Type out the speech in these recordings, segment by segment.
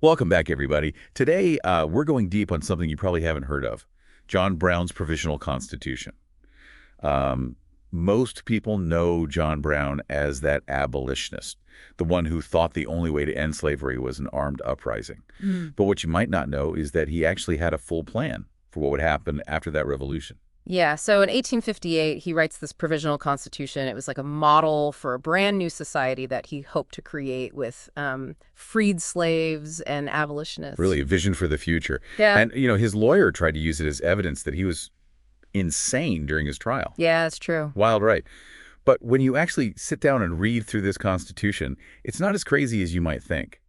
Welcome back, everybody. Today, we're going deep on something you probably haven't heard of, John Brown's Provisional Constitution. Um, Most people know John Brown as that abolitionist, the one who thought the only way to end slavery was an armed uprising. But what you might not know is that he actually had a full plan for what would happen after that revolution. Yeah, so in 1858, he writes this provisional constitution. It was like a model for a brand new society that he hoped to create with freed slaves and abolitionists. Really, a vision for the future. Yeah. And, his lawyer tried to use it as evidence that he was insane during his trial. Yeah, it's true. Wild, right? But when you actually sit down and read through this Constitution, it's not as crazy as you might think.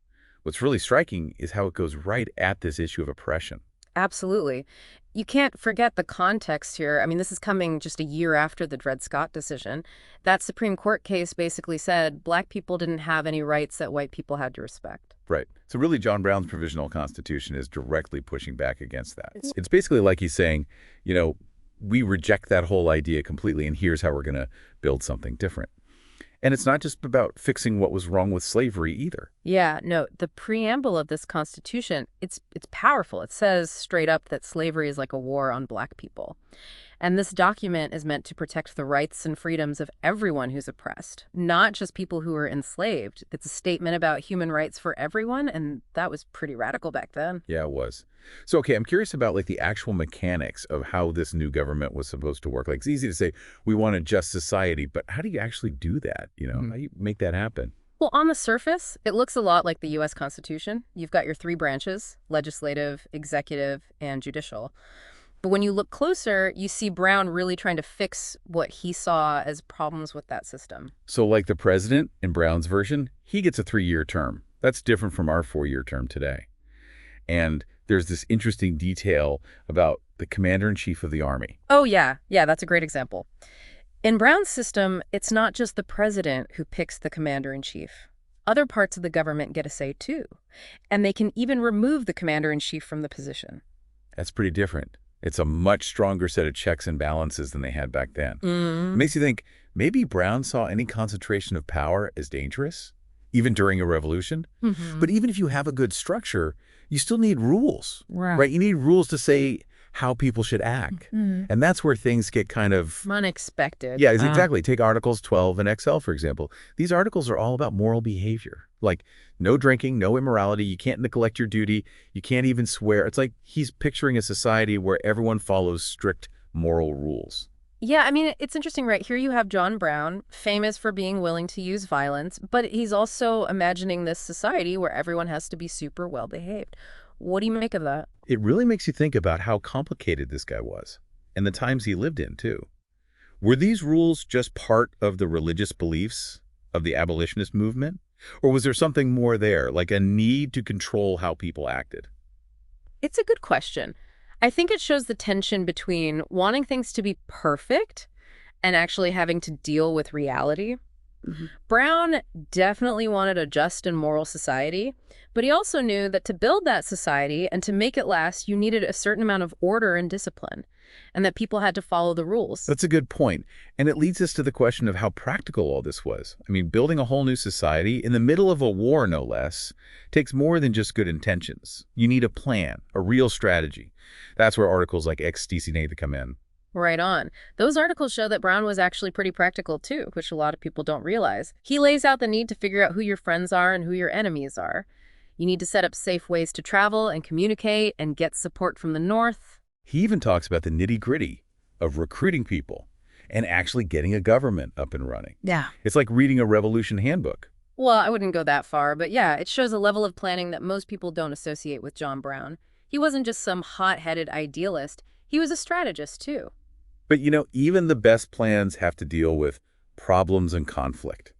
What's really striking is how it goes right at this issue of oppression. Absolutely. You can't forget the context here. I mean, this is coming just a year after the Dred Scott decision. That Supreme Court case basically said Black people didn't have any rights that white people had to respect. Right. So really, John Brown's Provisional Constitution is directly pushing back against that. It's basically like he's saying, we reject that whole idea completely, and here's how we're going to build something different. And it's not just about fixing what was wrong with slavery either. Yeah, no, the preamble of this Constitution, it's powerful. It says straight up that slavery is like a war on Black people. And this document is meant to protect the rights and freedoms of everyone who's oppressed, not just people who are enslaved. It's a statement about human rights for everyone, and that was pretty radical back then. Yeah, it was. So, okay, I'm curious about the actual mechanics of how this new government was supposed to work. It's easy to say we want a just society, but how do you actually do that? How do you make that happen? Well, on the surface, it looks a lot like the U.S. Constitution. You've got your three branches, legislative, executive, and judicial. But when you look closer, you see Brown really trying to fix what he saw as problems with that system. So like the president in Brown's version, he gets a 3-year term. That's different from our 4-year term today. And there's this interesting detail about the commander-in-chief of the army. Oh, yeah. Yeah, that's a great example. In Brown's system, it's not just the president who picks the commander-in-chief. Other parts of the government get a say, too. And they can even remove the commander-in-chief from the position. That's pretty different. It's a much stronger set of checks and balances than they had back then. It makes you think, maybe Brown saw any concentration of power as dangerous, even during a revolution. But even if you have a good structure, you still need rules, right? You need rules to say how people should act. And that's where things get kind of unexpected. Yeah, exactly. Take Articles 12 and XL, for example. These articles are all about moral behavior, like no drinking, no immorality, you can't neglect your duty, you can't even swear. It's like he's picturing a society where everyone follows strict moral rules. Yeah, I mean, it's interesting, right? Here you have John Brown, famous for being willing to use violence, but he's also imagining this society where everyone has to be super well behaved. What do you make of that? It really makes you think about how complicated this guy was, and the times he lived in, too. Were these rules just part of the religious beliefs of the abolitionist movement? Or was there something more there, like a need to control how people acted? It's a good question. I think it shows the tension between wanting things to be perfect and actually having to deal with reality. Brown definitely wanted a just and moral society, but he also knew that to build that society and to make it last, you needed a certain amount of order and discipline, and that people had to follow the rules. That's a good point. And it leads us to the question of how practical all this was. I mean, building a whole new society in the middle of a war, no less, takes more than just good intentions. You need a plan, a real strategy. That's where articles like Ex Nihilo come in. Right on. Those articles show that Brown was actually pretty practical, too, which a lot of people don't realize. He lays out the need to figure out who your friends are and who your enemies are. You need to set up safe ways to travel and communicate and get support from the North. He even talks about the nitty-gritty of recruiting people and actually getting a government up and running. Yeah. It's like reading a revolution handbook. Well, I wouldn't go that far, but yeah, it shows a level of planning that most people don't associate with John Brown. He wasn't just some hot-headed idealist. He was a strategist, too. But, even the best plans have to deal with problems and conflict.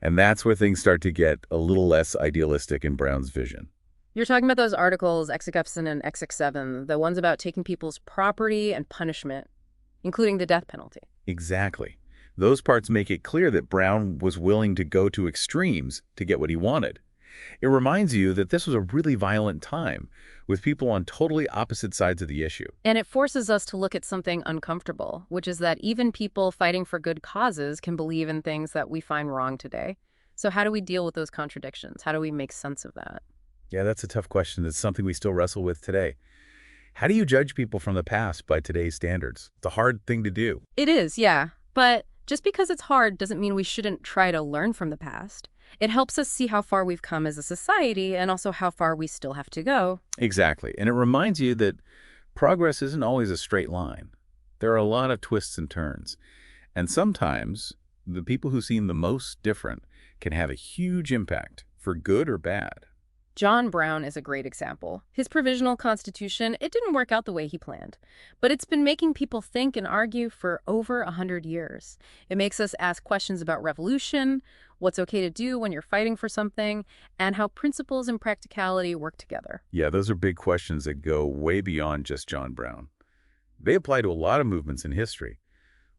And that's where things start to get a little less idealistic in Brown's vision. You're talking about those articles, XX7 and XX7, the ones about taking people's property and punishment, including the death penalty. Exactly. Those parts make it clear that Brown was willing to go to extremes to get what he wanted. It reminds you that this was a really violent time, with people on totally opposite sides of the issue. And it forces us to look at something uncomfortable, which is that even people fighting for good causes can believe in things that we find wrong today. So how do we deal with those contradictions? How do we make sense of that? Yeah, that's a tough question. It's something we still wrestle with today. How do you judge people from the past by today's standards? It's a hard thing to do. It is, yeah. But just because it's hard doesn't mean we shouldn't try to learn from the past. It helps us see how far we've come as a society and also how far we still have to go. Exactly. And it reminds you that progress isn't always a straight line. There are a lot of twists and turns. And sometimes the people who seem the most different can have a huge impact, for good or bad. John Brown is a great example. His provisional constitution, it didn't work out the way he planned. But it's been making people think and argue for over 100 years. It makes us ask questions about revolution, what's okay to do when you're fighting for something, and how principles and practicality work together. Yeah, those are big questions that go way beyond just John Brown. They apply to a lot of movements in history.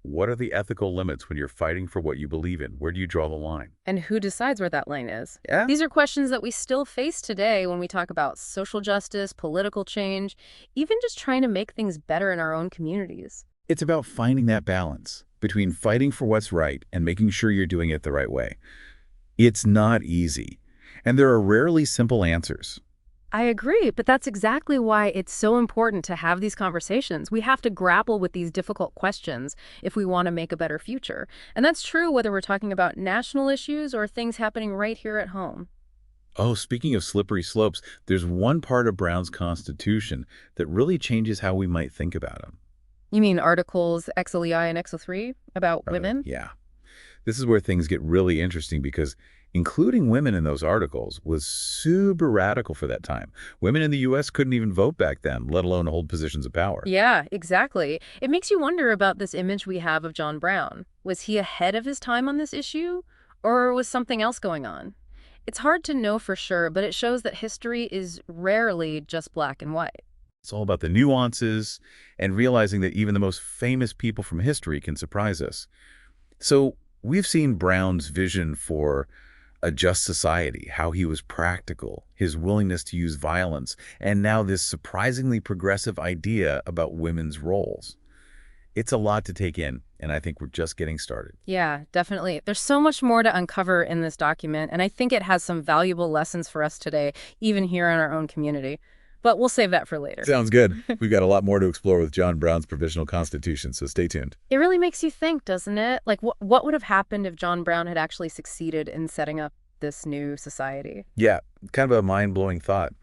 What are the ethical limits when you're fighting for what you believe in? Where do you draw the line? And who decides where that line is? Yeah. These are questions that we still face today when we talk about social justice, political change, even just trying to make things better in our own communities. It's about finding that balance between fighting for what's right and making sure you're doing it the right way. It's not easy, and there are rarely simple answers. I agree, but that's exactly why it's so important to have these conversations. We have to grapple with these difficult questions if we want to make a better future. And that's true whether we're talking about national issues or things happening right here at home. Oh, speaking of slippery slopes, there's one part of Brown's Constitution that really changes how we might think about him. You mean Articles XLEI and XO3 about women? Yeah. This is where things get really interesting because including women in those articles was super radical for that time. Women in the U.S. couldn't even vote back then, let alone hold positions of power. Yeah, exactly. It makes you wonder about this image we have of John Brown. Was he ahead of his time on this issue, or was something else going on? It's hard to know for sure, but it shows that history is rarely just black and white. It's all about the nuances and realizing that even the most famous people from history can surprise us. So we've seen Brown's vision for a just society, how he was practical, his willingness to use violence, and now this surprisingly progressive idea about women's roles. It's a lot to take in, and I think we're just getting started. Yeah, definitely. There's so much more to uncover in this document, and I think it has some valuable lessons for us today, even here in our own community. But we'll save that for later. Sounds good. We've got a lot more to explore with John Brown's Provisional Constitution, so stay tuned. It really makes you think, doesn't it? Like, what would have happened if John Brown had actually succeeded in setting up this new society? Yeah, kind of a mind-blowing thought.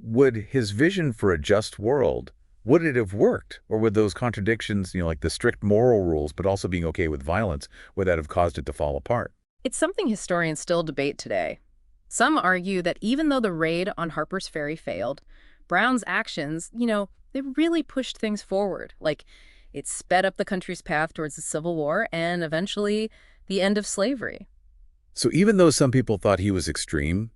Would his vision for a just world, would it have worked? Or would those contradictions, like the strict moral rules, but also being okay with violence, would that have caused it to fall apart? It's something historians still debate today. Some argue that even though the raid on Harper's Ferry failed, Brown's actions, they really pushed things forward. Like, it sped up the country's path towards the Civil War and eventually the end of slavery. So even though some people thought he was extreme,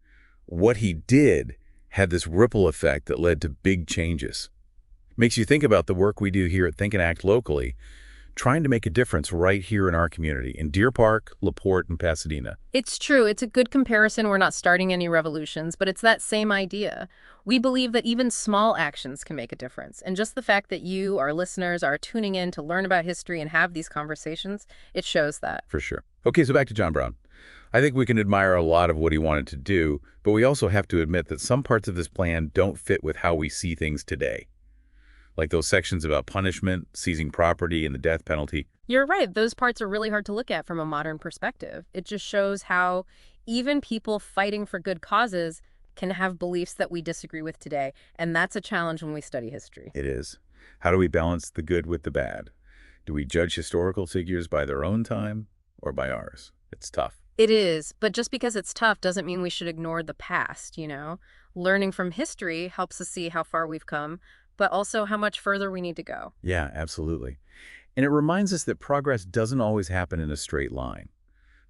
what he did had this ripple effect that led to big changes. Makes you think about the work we do here at Think and Act locally, trying to make a difference right here in our community, in Deer Park, LaPorte, and Pasadena. It's true. It's a good comparison. We're not starting any revolutions, but it's that same idea. We believe that even small actions can make a difference. And just the fact that you, our listeners, are tuning in to learn about history and have these conversations, it shows that. For sure. Okay, so back to John Brown. I think we can admire a lot of what he wanted to do, but we also have to admit that some parts of this plan don't fit with how we see things today. Like those sections about punishment, seizing property, and the death penalty. You're right. Those parts are really hard to look at from a modern perspective. It just shows how even people fighting for good causes can have beliefs that we disagree with today. And that's a challenge when we study history. It is. How do we balance the good with the bad? Do we judge historical figures by their own time or by ours? It's tough. It is, but just because it's tough doesn't mean we should ignore the past, Learning from history helps us see how far we've come, but also how much further we need to go. Yeah, absolutely. And it reminds us that progress doesn't always happen in a straight line.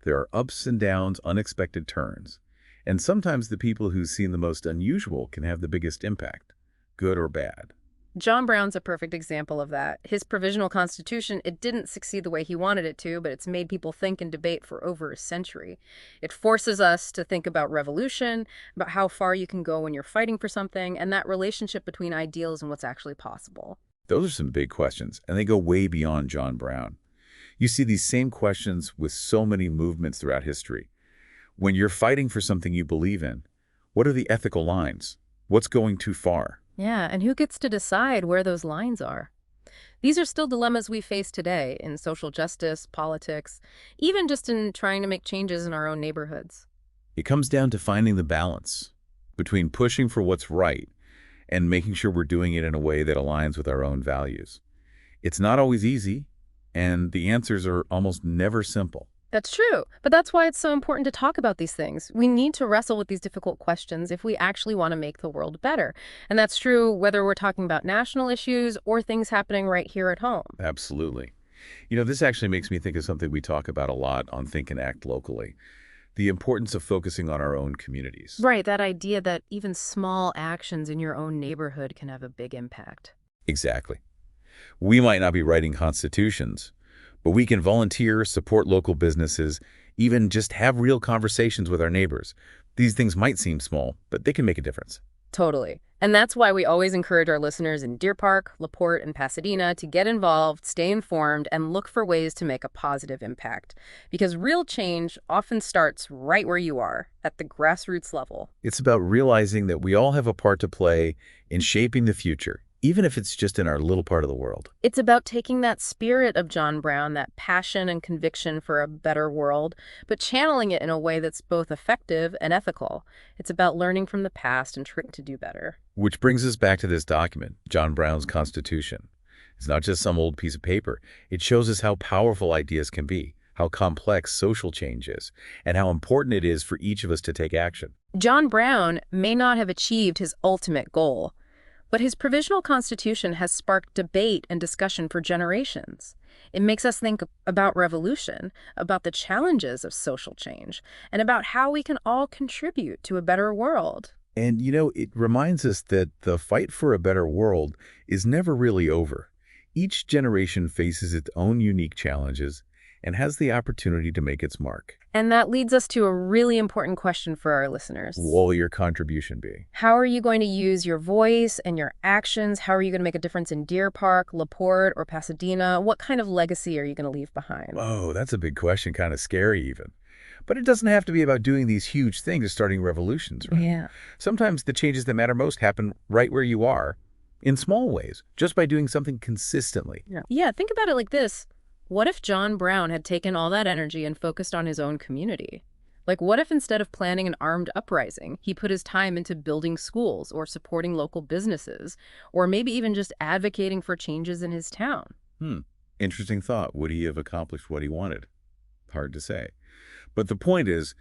There are ups and downs, unexpected turns. And sometimes the people who seem the most unusual can have the biggest impact, good or bad. John Brown's a perfect example of that. His provisional constitution, it didn't succeed the way he wanted it to, but it's made people think and debate for over a century. It forces us to think about revolution, about how far you can go when you're fighting for something, and that relationship between ideals and what's actually possible. Those are some big questions, and they go way beyond John Brown. You see these same questions with so many movements throughout history. When you're fighting for something you believe in, What are the ethical lines? What's going too far? Yeah, and who gets to decide where those lines are? These are still dilemmas we face today in social justice, politics, even just in trying to make changes in our own neighborhoods. It comes down to finding the balance between pushing for what's right and making sure we're doing it in a way that aligns with our own values. It's not always easy, and the answers are almost never simple. That's true, but that's why it's so important to talk about these things. We need to wrestle with these difficult questions if we actually want to make the world better. And that's true whether we're talking about national issues or things happening right here at home. Absolutely. This actually makes me think of something we talk about a lot on Think and Act Locally, the importance of focusing on our own communities. Right, that idea that even small actions in your own neighborhood can have a big impact. Exactly. We might not be writing constitutions, but we can volunteer, support local businesses, even just have real conversations with our neighbors. These things might seem small, but they can make a difference. Totally. And that's why we always encourage our listeners in Deer Park, LaPorte, and Pasadena to get involved, stay informed, and look for ways to make a positive impact. Because real change often starts right where you are, at the grassroots level. It's about realizing that we all have a part to play in shaping the future, even if it's just in our little part of the world. It's about taking that spirit of John Brown, that passion and conviction for a better world, but channeling it in a way that's both effective and ethical. It's about learning from the past and trying to do better. Which brings us back to this document, John Brown's Constitution. It's not just some old piece of paper. It shows us how powerful ideas can be, how complex social change is, and how important it is for each of us to take action. John Brown may not have achieved his ultimate goal, but his provisional constitution has sparked debate and discussion for generations. It makes us think about revolution, about the challenges of social change, and about how we can all contribute to a better world. And, it reminds us that the fight for a better world is never really over. Each generation faces its own unique challenges and has the opportunity to make its mark. And that leads us to a really important question for our listeners. What will your contribution be? How are you going to use your voice and your actions? How are you going to make a difference in Deer Park, LaPorte, or Pasadena? What kind of legacy are you going to leave behind? Oh, that's a big question, kind of scary even. But it doesn't have to be about doing these huge things or starting revolutions, right? Yeah. Sometimes the changes that matter most happen right where you are, in small ways, just by doing something consistently. Yeah, think about it like this. What if John Brown had taken all that energy and focused on his own community? Like, what if instead of planning an armed uprising, he put his time into building schools or supporting local businesses, or maybe even just advocating for changes in his town? Interesting thought. Would he have accomplished what he wanted? Hard to say. But the point is,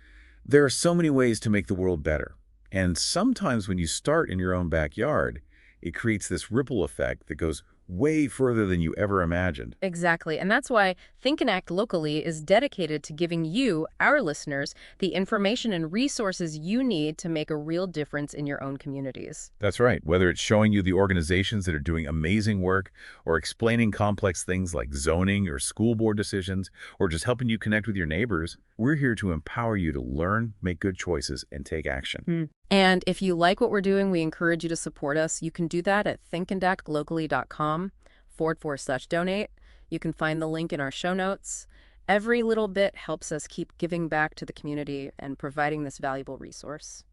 there are so many ways to make the world better. And sometimes when you start in your own backyard, it creates this ripple effect that goes way further than you ever imagined. Exactly. And that's why Think and Act Locally is dedicated to giving you, our listeners, the information and resources you need to make a real difference in your own communities. That's right. Whether it's showing you the organizations that are doing amazing work or explaining complex things like zoning or school board decisions or just helping you connect with your neighbors, we're here to empower you to learn, make good choices, and take action. And if you like what we're doing, we encourage you to support us. You can do that at thinkandactlocally.com/donate. You can find the link in our show notes. Every little bit helps us keep giving back to the community and providing this valuable resource.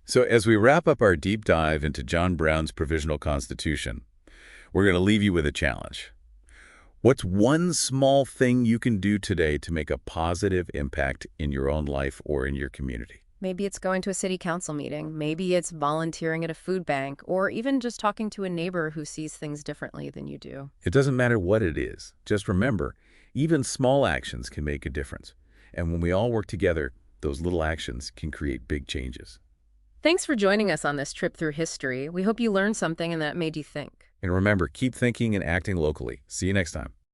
So as we wrap up our deep dive into John Brown's Provisional Constitution, we're going to leave you with a challenge. What's one small thing you can do today to make a positive impact in your own life or in your community? Maybe it's going to a city council meeting. Maybe it's volunteering at a food bank, or even just talking to a neighbor who sees things differently than you do. It doesn't matter what it is. Just remember, even small actions can make a difference. And when we all work together, those little actions can create big changes. Thanks for joining us on this trip through history. We hope you learned something and that made you think. And remember, keep thinking and acting locally. See you next time.